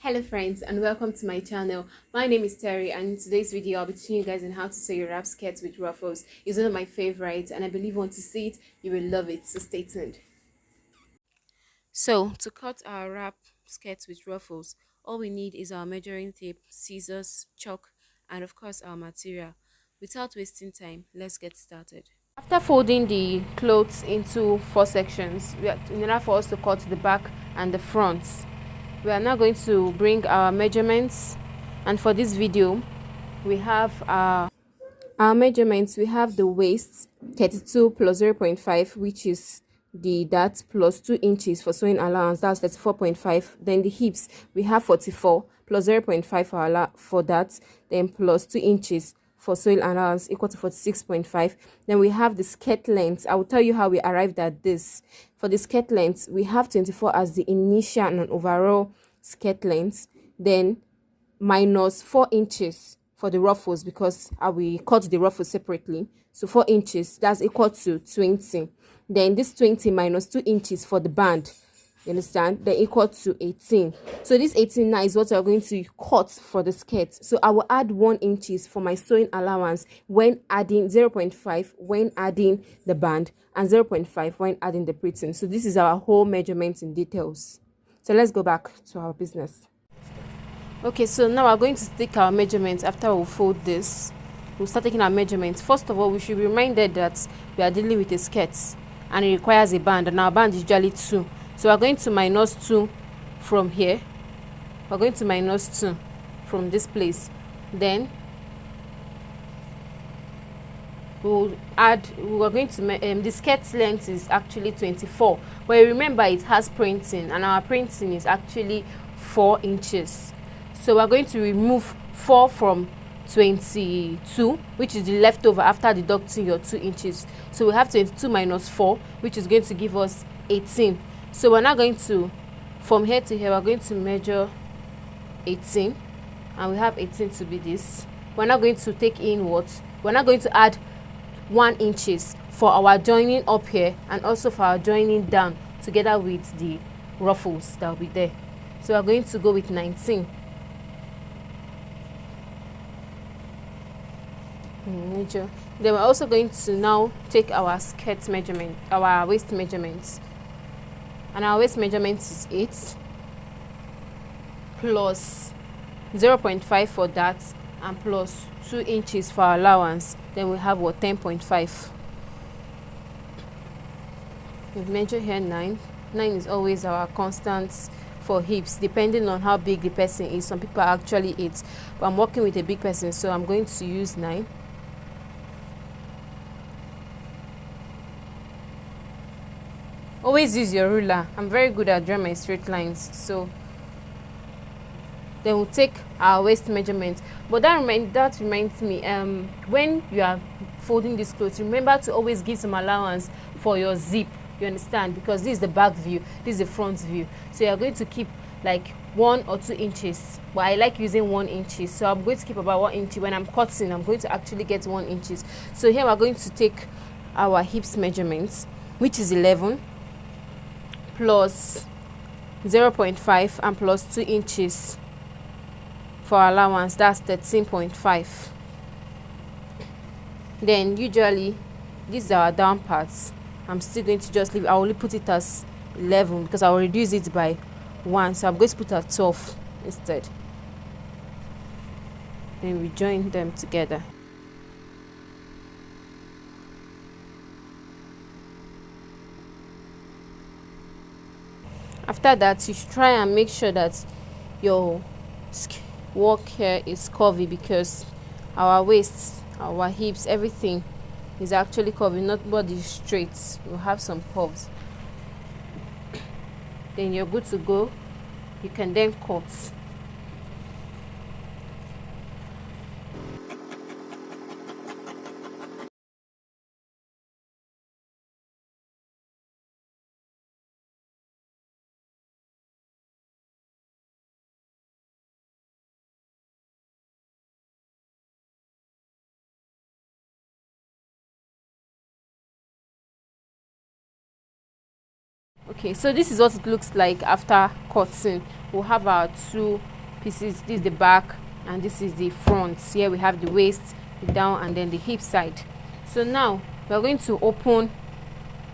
Hello friends and welcome to my channel. My name is Terry and in today's video I'll be teaching you guys on how to sew your wrap skirts with ruffles. It's one of my favorites and I believe once you see it you will love it, so stay tuned. So to cut our wrap skirts with ruffles, all we need is our measuring tape, scissors, chalk and of course our material. Without wasting time, let's get started. After folding the clothes into 4 sections, in order for us to cut the back and the front, we are now going to bring our measurements, and for this video we have our measurements. We have the waist 32 plus 0.5, which is the that plus 2 inches for sewing allowance, that's 34.5. Then the hips, we have 44 plus 0.5 for that, then plus 2 inches for sewing allowance equal to 46.5. Then we have the skirt length. I will tell you how we arrived at this. For the skirt length, we have 24 as the initial and overall skirt length, then minus 4 inches for the ruffles, because I will cut the ruffles separately. So 4 inches, that's equal to 20. Then this 20 minus 2 inches for the band, you understand, they're equal to 18. So this 18 now is what we're going to cut for the skirt. So I will add 1 inches for my sewing allowance when adding 0.5 when adding the band, and 0.5 when adding the pleating. So this is our whole measurement in details. So let's go back to our business. Okay, so now we're going to take our measurements. After we fold this, we'll start taking our measurements. First of all, we should be reminded that we are dealing with a skirt and it requires a band, and our band is usually 2. So we're going to minus 2 from here. We're going to minus 2 from this place. Then we're going to the skirt length is actually 24, but remember it has printing and our printing is actually 4 inches. So we're going to remove 4 from 22, which is the leftover after deducting your 2 inches. So we have 22 minus 4, which is going to give us 18. So we're now going to, from here to here, we're going to measure 18, and we have 18 to be this. We're now going to take in what? We're now going to add 1 inches for our joining up here and also for our joining down together with the ruffles that will be there. So we're going to go with 19. Measure. Then we're also going to now take our skirt measurement, our waist measurements, and our waist measurement is 8 plus 0.5 for that and plus 2 inches for our allowance. Then we have what? 10.5. We've measured here 9. 9 is always our constant for hips, depending on how big the person is. Some people are actually 8, but I'm working with a big person, so I'm going to use 9. Always use your ruler. I'm very good at drawing my straight lines. So then we'll take our waist measurement. But that reminds me, when you are folding this clothes, remember to always give some allowance for your zip. You understand? Because this is the back view, this is the front view. So you're going to keep like 1 or 2 inches. But I like using 1 inch. So I'm going to keep about 1 inch. When I'm cutting, I'm going to actually get 1 inches. So here we're going to take our hips measurements, which is 11 plus 0.5 and plus 2 inches for allowance, that's 13.5. Then usually these are our down parts. I'm still going to just leave, I will only put it as 11 because I will reduce it by 1, so I'm going to put it at 12 instead. Then we join them together. After that, you should try and make sure that your work here is curvy, because our waist, our hips, everything is actually curvy, not body straight. We'll have some curves. Then you're good to go. You can then cut. Okay, so this is what it looks like after cutting. We'll have our 2 pieces. This is the back and this is the front. Here we have the waist, the down, and then the hip side. So now we are going to open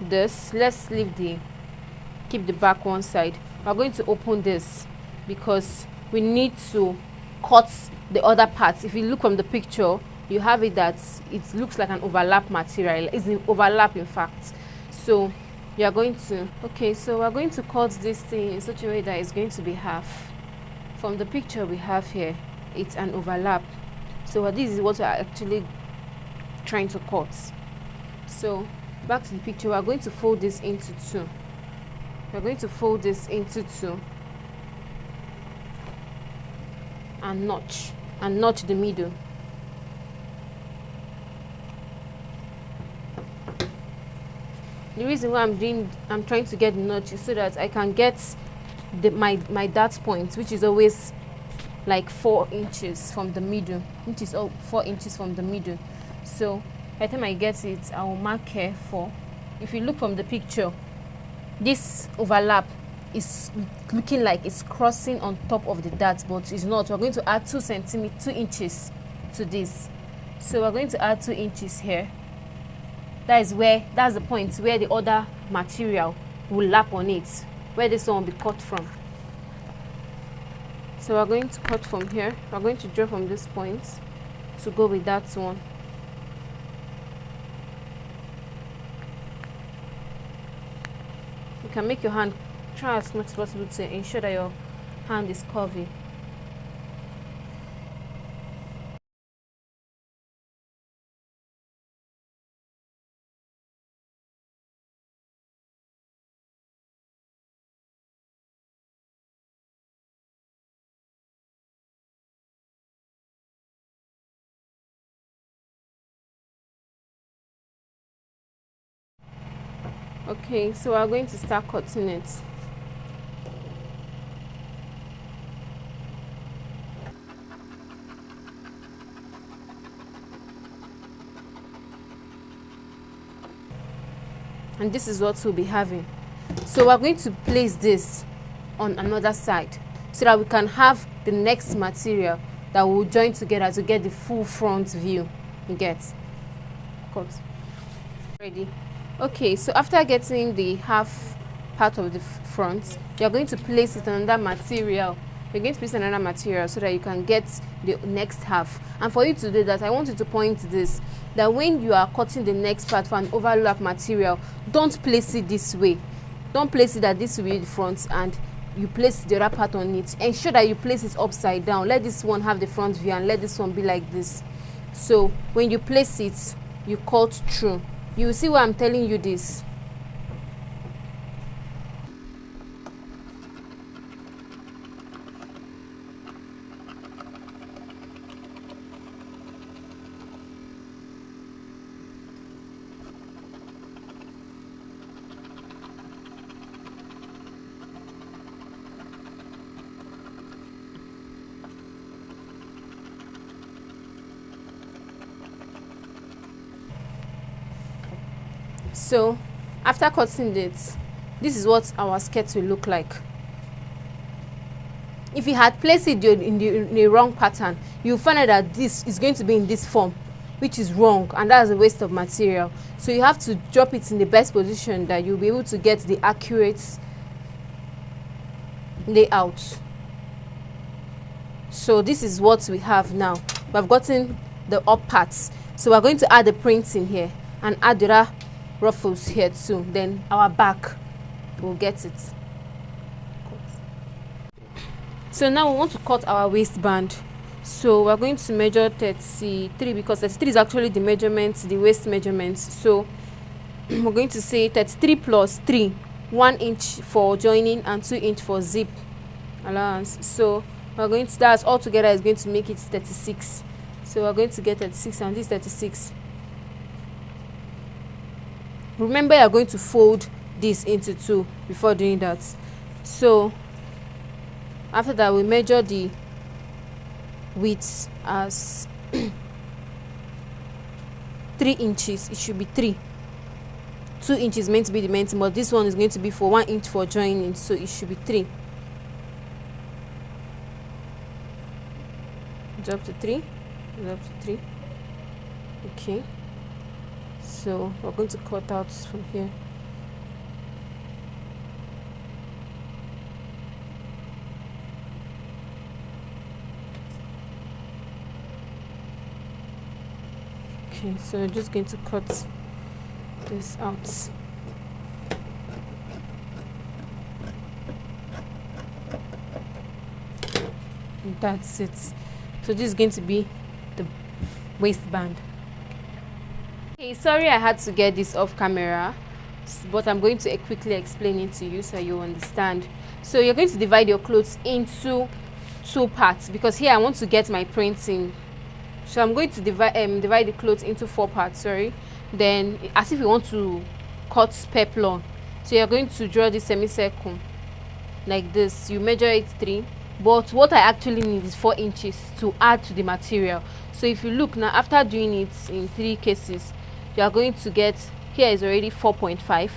this. Let's keep the back one side. We are going to open this because we need to cut the other parts. If you look from the picture, you have it that it looks like an overlap material. It's an overlap, in fact. So you are going to, okay, so we're going to cut this thing in such a way that it's going to be half. From the picture we have here, it's an overlap. So this is what we're actually trying to cut. So back to the picture, we're going to fold this into two. We're going to fold this into two and notch the middle. The reason why I'm trying to get the notch is so that I can get my dart point, which is always like 4 inches from the middle, which is 4 inches from the middle. So by the time I get it, I will mark here for. If you look from the picture, this overlap is looking like it's crossing on top of the dart, but it's not. We're going to add 2 inches to this. So we're going to add 2 inches here. That's the point where the other material will lap on it, where this one will be cut from. So we're going to cut from here. We're going to draw from this point to go with that one. You can make your hand, try as much as possible to ensure that your hand is curvy. Okay, so we're going to start cutting it. And this is what we'll be having. So we're going to place this on another side so that we can have the next material that will join together to get the full front view. You get? Cut. Ready? Okay, so after getting the half part of the front, you're going to place it on another material. You're going to place another material so that you can get the next half. And for you to do that, I want you to point this, that when you are cutting the next part for an overlap material, don't place it this way. Don't place it that this will be the front and you place the other part on it. Ensure that you place it upside down. Let this one have the front view and let this one be like this. So when you place it, you cut through. You will see why I'm telling you this. So after cutting it, this is what our skirt will look like. If you had placed it in the wrong pattern, you'll find out that this is going to be in this form, which is wrong, and that's a waste of material. So you have to drop it in the best position that you'll be able to get the accurate layout. So this is what we have now. We've gotten the up parts, so we're going to add the prints in here and add the other ruffles here too. Then our back will get it. So now we want to cut our waistband. So we're going to measure 33 because 33 is actually the measurement, the waist measurement. So we're going to say 33 plus 3, 1 inch for joining and 2 inch for zip allowance. So we're going to, that's all together is going to make it 36. So we're going to get 36 and this 36. Remember, you're going to fold this into 2 before doing that. So after that, we measure the width as 3 inches. It should be 3. 2 inches meant to be the main thing, but this one is going to be for 1 inch for joining, so it should be 3. drop to 3, drop to 3. Okay, so we're going to cut out from here. Okay, so we're just going to cut this out. And that's it. So this is going to be the waistband. Okay, sorry I had to get this off camera, but I'm going to quickly explain it to you so you understand. So you're going to divide your clothes into 2 parts, because here I want to get my printing. So I'm going to divide the clothes into 4 parts, sorry. Then, as if you want to cut peplon, so you're going to draw this semicircle like this. You measure it 3, but what I actually need is 4 inches to add to the material. So if you look now, after doing it in 3 cases, you are going to get, here is already 4.5.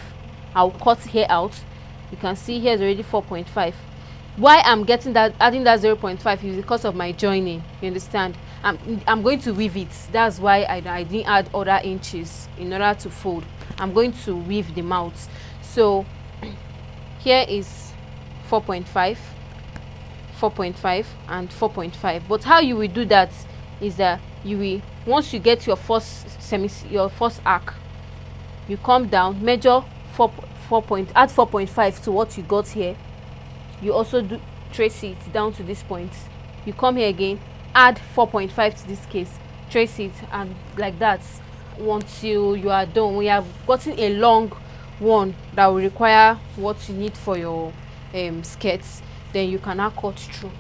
I'll cut here out. You can see here is already 4.5. Why I'm getting that, adding that 0.5 is because of my joining. You understand? I'm going to weave it. That's why I didn't add other inches in order to fold. I'm going to weave them out. So here is 4.5, 4.5, and 4.5. But how you will do that is that you will, once you get your first arc, you come down, measure add 4.5 to what you got here. You also do trace it down to this point. You come here again, add 4.5 to this case, trace it, and like that until you are done. We have gotten a long one that will require what you need for your skirts. Then you can now cut through.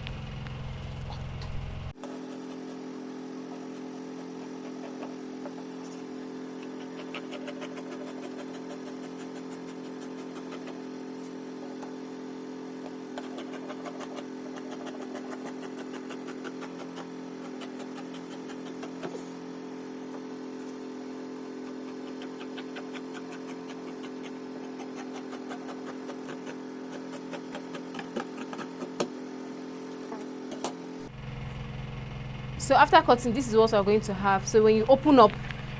So after cutting, this is what we're going to have. So when you open up,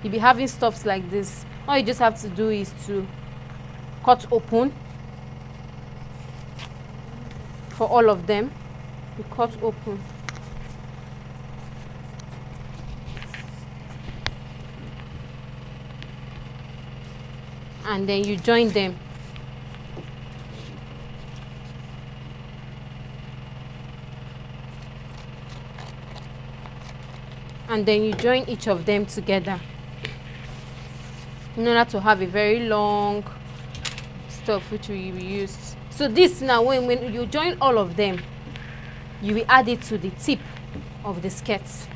you'll be having stuffs like this. All you just have to do is to cut open for all of them. You cut open. And then you join them. And then you join each of them together in order to have a very long stuff which will be used. So this now, when you join all of them, you will add it to the tip of the skirts.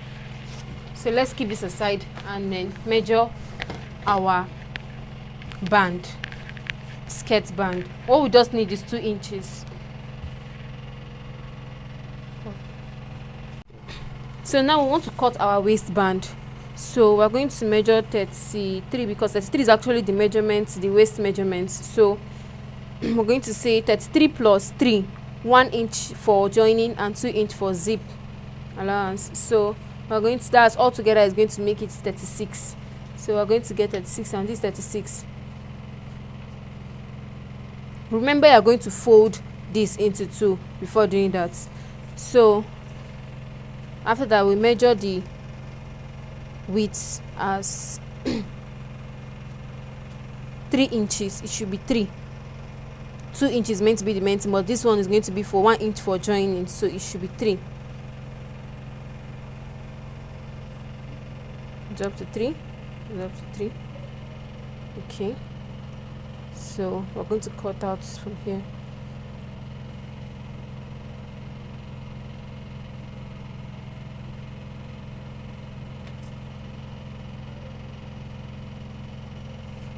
So let's keep this aside and then measure our band, skirt band. All we just need is 2 inches. So now we want to cut our waistband. So we're going to measure 33, because 33 is actually the measurement, the waist measurement. So we're going to say 33 plus 3, 1 inch for joining and 2 inch for zip allowance. So we're going to, that's all together is going to make it 36. So we're going to get 36 and this 36. Remember, you're going to fold this into 2 before doing that. So after that, we measure the width as 3 inches. It should be 3. 2 inches meant to be the main thing, but this one is going to be for 1 inch for joining, so it should be 3. Drop to 3, drop to 3. Okay, so we're going to cut out from here.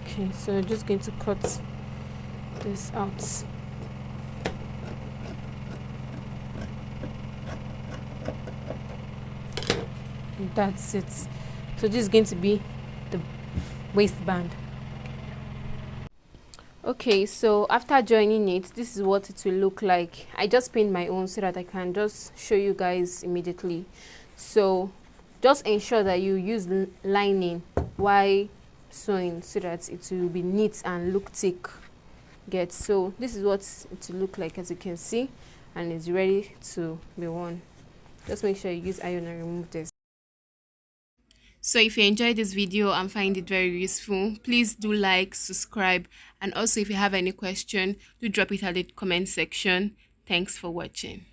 Okay, so we're just going to cut this out. And that's it. So this is going to be the waistband. Okay, so after joining it, this is what it will look like. I just pinned my own so that I can just show you guys immediately. So just ensure that you use lining while sewing so that it will be neat and look thick. So this is what it will look like, as you can see, and it's ready to be worn. Just make sure you use iron and remove this. So if you enjoyed this video and find it very useful, please do like, subscribe, and also if you have any question, do drop it at the comment section. Thanks for watching.